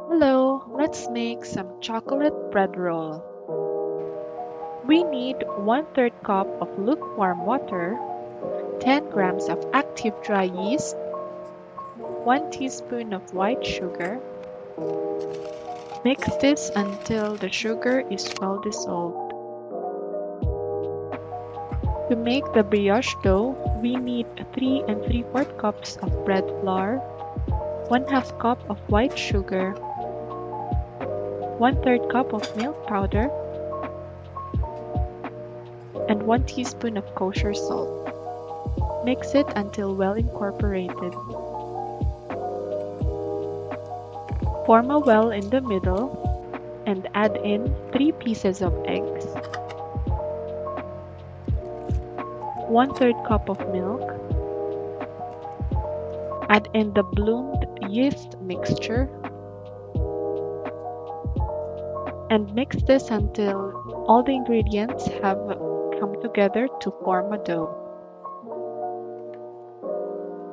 Hello, let's make some chocolate bread roll. We need 1/3 cup of lukewarm water, 10 grams of active dry yeast, 1 teaspoon of white sugar. Mix this until the sugar is well dissolved. To make the brioche dough, we need 3 3/4 cups of bread flour, 1/2 cup of white sugar, 1/3 cup of milk powder, and 1 teaspoon of kosher salt. Mix it until well incorporated. Form a well in the middle and add in 3 pieces of eggs, 1/3 cup of milk. Add in the bloomed yeast mixture and mix this until all the ingredients have come together to form a dough.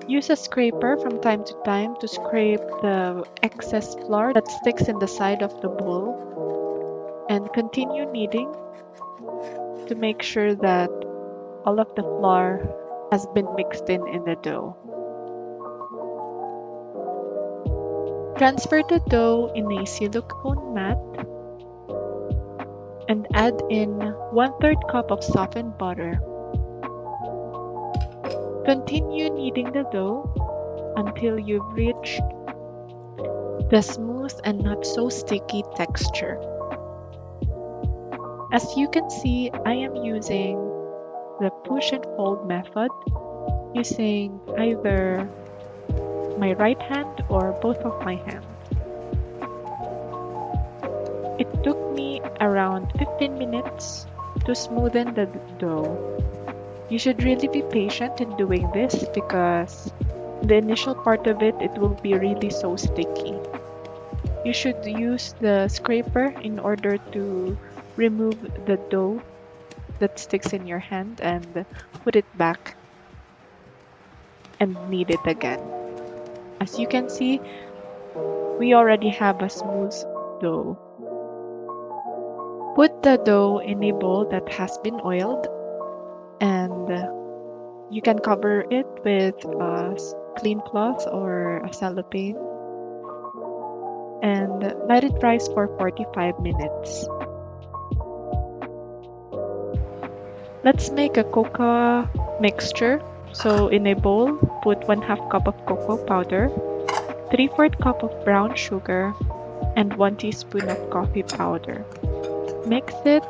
Use a scraper from time to time to scrape the excess flour that sticks in the side of the bowl, and continue kneading to make sure that all of the flour has been mixed in the dough. Transfer the dough in a silicone mat and add in 1/3 cup of softened butter. Continue kneading the dough until you've reached the smooth and not so sticky texture. As you can see, I am using the push and fold method, using either my right hand or both of my hands. It took me around 15 minutes to smoothen the dough. You should really be patient in doing this because the initial part of it will be really so sticky. You should use the scraper in order to remove the dough that sticks in your hand and put it back and knead it again. As you can see, we already have a smooth dough. Put the dough in a bowl that has been oiled, and you can cover it with a clean cloth or a cellophane and let it rise for 45 minutes. Let's make a cocoa mixture. So in a bowl, put 1/2 cup of cocoa powder, 3/4 cup of brown sugar, and 1 teaspoon of coffee powder. Mix it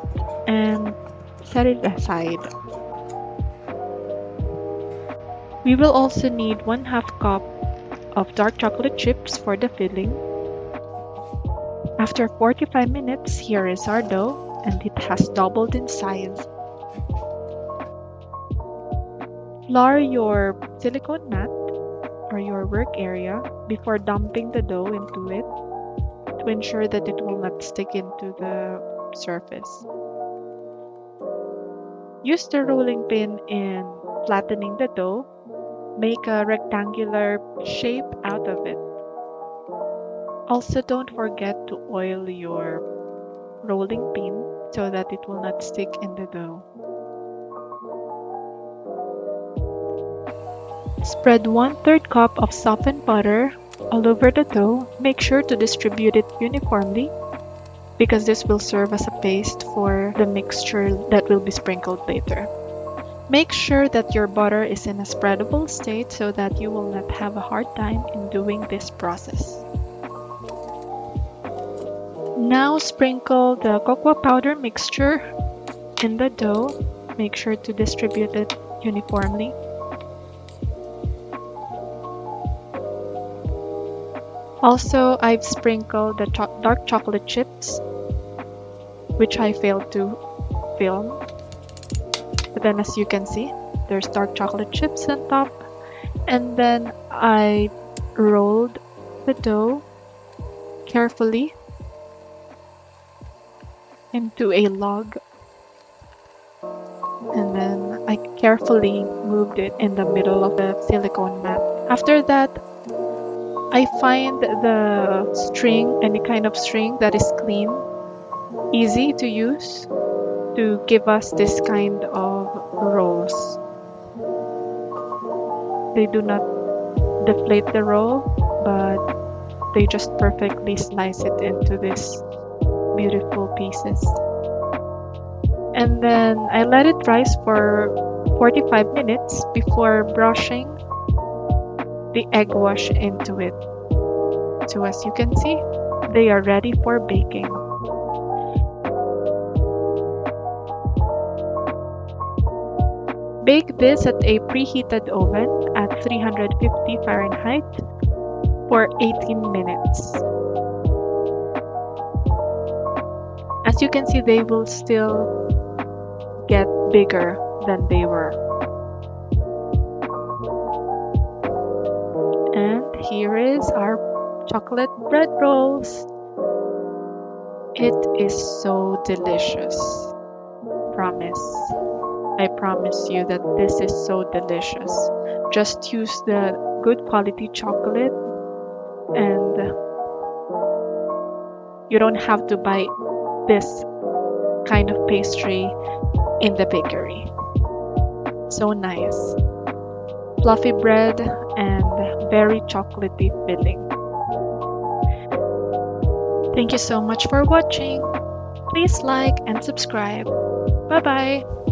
and set it aside. We will also need 1/2 cup of dark chocolate chips for the filling. After 45 minutes, here is our dough, and it has doubled in size. Flour your silicone mat or your work area before dumping the dough into it to ensure that it will not stick into the surface. Use the rolling pin in flattening the dough. Make a rectangular shape out of it. Also, don't forget to oil your rolling pin so that it will not stick in the dough. Spread 1/3 cup of softened butter all over the dough. Make sure to distribute it uniformly because this will serve as a paste for the mixture that will be sprinkled later. Make sure that your butter is in a spreadable state so that you will not have a hard time in doing this process. Now sprinkle the cocoa powder mixture in the dough. Make sure to distribute it uniformly. Also, I've sprinkled the dark chocolate chips, which I failed to film. But then as you can see, there's dark chocolate chips on top. And then I rolled the dough carefully into a log. And then I carefully moved it in the middle of the silicone mat. After that, I find the string, any kind of string that is clean, easy to use to give us this kind of rolls. They do not deflate the roll, but they just perfectly slice it into these beautiful pieces. And then I let it rise for 45 minutes before brushing the egg wash into it. So as you can see, they are ready for baking. Bake this at a preheated oven at 350 Fahrenheit for 18 minutes. As you can see, they will still get bigger than they were. And here is our chocolate bread rolls. It is so delicious. Promise. I promise you that this is so delicious. Just use the good quality chocolate and you don't have to buy this kind of pastry in the bakery. So nice. Fluffy bread and very chocolatey filling. Thank you so much for watching. Please like and subscribe. Bye bye.